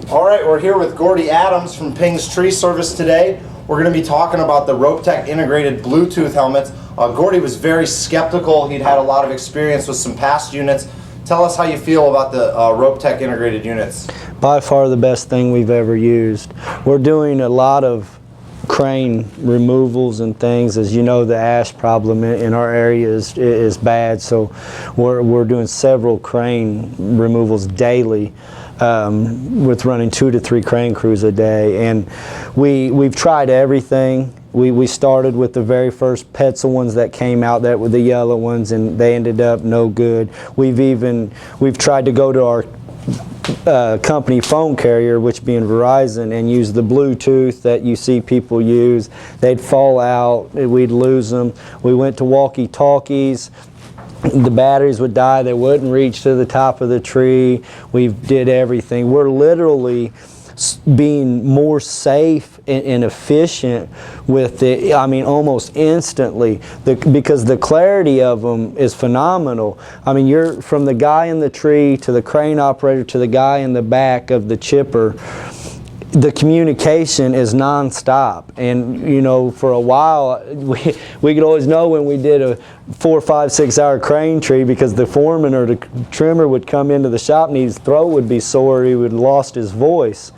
All right, we're here with Gordy Adams from Ping's Tree Service today. We're going to be talking about the RopeTek integrated Bluetooth helmets. Gordy was very skeptical. He'd had a lot of experience with some past units. Tell us how you feel about the RopeTek integrated units. By far the best thing we've ever used. We're doing a lot of crane removals and things. As you know, the ash problem in our area is bad, so we're doing several crane removals daily, with running 2 to 3 crane crews a day. And we've tried everything. We started with the very first Petzl ones that came out, that were the yellow ones, and they ended up no good. We've tried to go to our company phone carrier, which being Verizon, and use the Bluetooth that you see people use. They'd fall out, we'd lose them. We went to walkie-talkies. The batteries would die, they wouldn't reach to the top of the tree. We did everything. We're literally being more safe and efficient with it, I mean, almost instantly, because the clarity of them is phenomenal. I mean, you're from the guy in the tree to the crane operator to the guy in the back of the chipper. The communication is non-stop, and you know, for a while we could always know when we did a 4, 5, 6 hour crane tree, because the foreman or the trimmer would come into the shop and his throat would be sore, he would have lost his voice.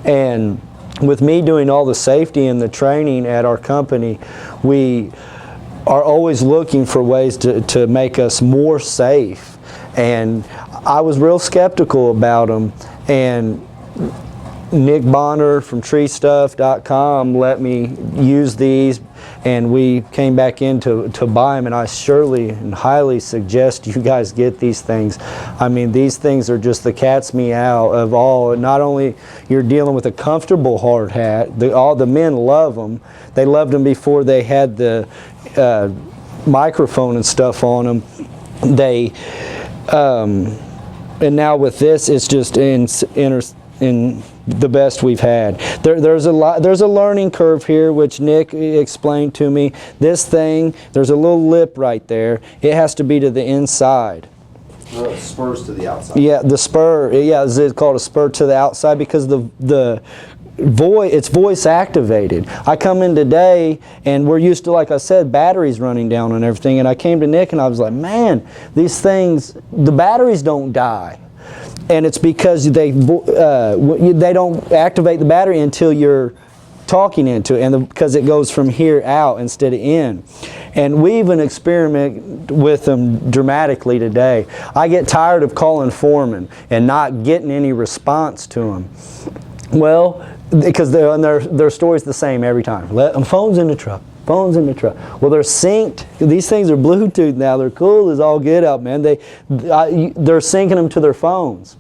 And with me doing all the safety and the training at our company, we are always looking for ways to make us more safe. And I was real skeptical about them, and Nick Bonner from treestuff.com let me use these, and we came back in to buy them, and I surely and highly suggest you guys get these things. I mean, these things are just the cat's meow of all. Not only you're dealing with a comfortable hard hat, all the men love them. They loved them before they had the microphone and stuff on them. And now with this, it's just in the best we've had. There's a learning curve here, which Nick explained to me. This thing, there's a little lip right there. It has to be to the inside. The spurs to the outside. Yeah, the spur. Yeah, it's called a spur to the outside, because it's voice activated. I come in today and we're used to, like I said, batteries running down and everything, and I came to Nick and I was like, man, these things, the batteries don't die. And it's because they don't activate the battery until you're talking into it, and because it goes from here out instead of in. And we even experiment with them dramatically today. I get tired of calling foremen and not getting any response to them. Well, because their story's the same every time. Phone's in the truck. Phone's in the truck. Well, they're synced. These things are Bluetooth now. They're cool as all get out, man. They're syncing them to their phones.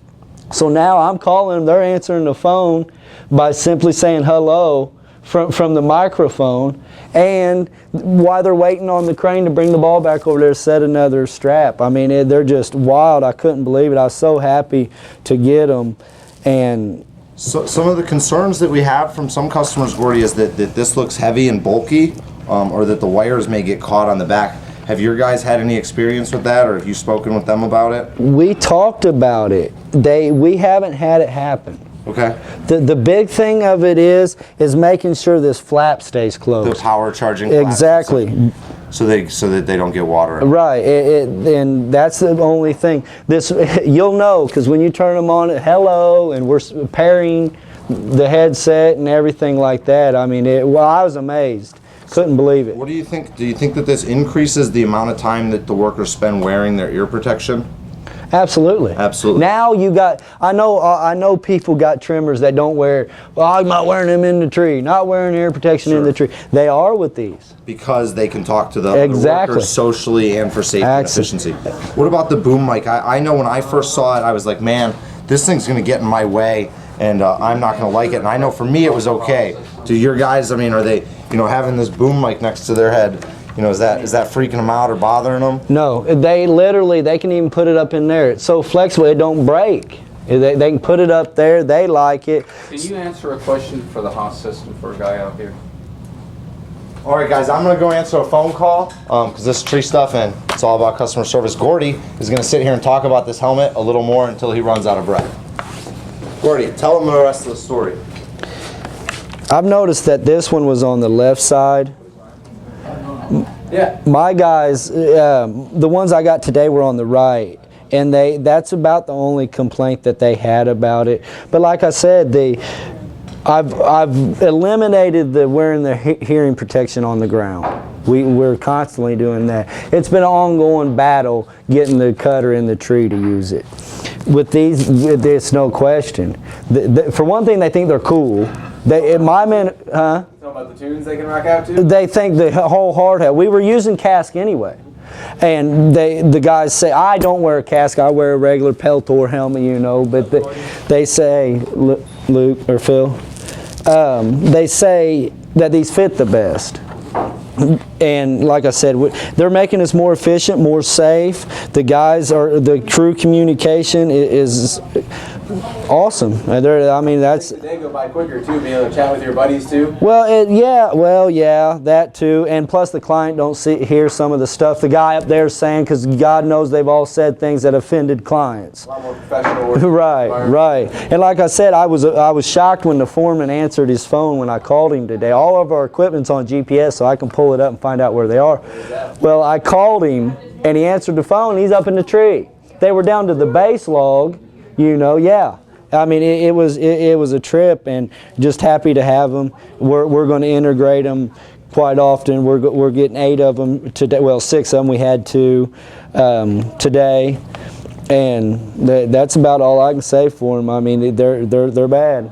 So now I'm calling them, they're answering the phone by simply saying hello from the microphone, and while they're waiting on the crane to bring the ball back over there to set another strap. I mean, they're just wild. I couldn't believe it. I was so happy to get them. And so some of the concerns that we have from some customers, Gordy, is that this looks heavy and bulky, or that the wires may get caught on the back. Have your guys had any experience with that, or have you spoken with them about it? We talked about it. We haven't had it happen. Okay. The big thing of it is making sure this flap stays closed. The power charging flap. Exactly. So that they don't get water in. Right, and that's the only thing. You'll know, because when you turn them on, hello, and we're pairing the headset and everything like that. I mean, I was amazed. Couldn't believe it. What do you think? Do you think that this increases the amount of time that the workers spend wearing their ear protection? Absolutely. Absolutely. Now you got, I know people got trimmers that don't wear, well, I'm not wearing them in the tree, not wearing ear protection in the tree. They are with these. Because they can talk to the other workers socially and for safety and efficiency. What about the boom mic? I know when I first saw it, I was like, man, this thing's going to get in my way, and I'm not going to like it. And I know for me it was okay. Do your guys, I mean, are they, having this boom mic next to their head, is that freaking them out or bothering them? No, they can even put it up in there. It's so flexible, it don't break. They can put it up there, they like it. Can you answer a question for the Haas system for a guy out here? All right, guys, I'm going to go answer a phone call because this is Tree Stuff and it's all about customer service. Gordy is going to sit here and talk about this helmet a little more until he runs out of breath. Gordy, tell them the rest of the story. I've noticed that this one was on the left side. Yeah. My guys, the ones I got today were on the right, and that's about the only complaint that they had about it. But like I said, I've eliminated the wearing the hearing protection on the ground. We're constantly doing that. It's been an ongoing battle getting the cutter in the tree to use it. With these, there's no question. For one thing, they think they're cool. My men, huh? Talking about the tunes they can rock out to? They think the whole hard hat. We were using cask anyway. And the guys say, I don't wear a cask, I wear a regular Peltor helmet, you know, but they say, Luke or Phil, they say that these fit the best. And like I said, they're making us more efficient, more safe. The crew communication is awesome. I mean, that's. The day go by quicker too, being able to chat with your buddies too. Well, yeah, that too. And plus, the client don't hear some of the stuff the guy up there is saying, because God knows they've all said things that offended clients. A lot more professional. Right. And like I said, I was shocked when the foreman answered his phone when I called him today. All of our equipment's on GPS, so I can pull it up and find out where they are. Well, I called him, and he answered the phone. He's up in the tree. They were down to the base log, you know. Yeah. I mean, it was a trip, and just happy to have them. We're going to integrate them quite often. We're getting 8 of them today. Well, 6 of them. We had 2 today, and that's about all I can say for them. I mean, they're bad.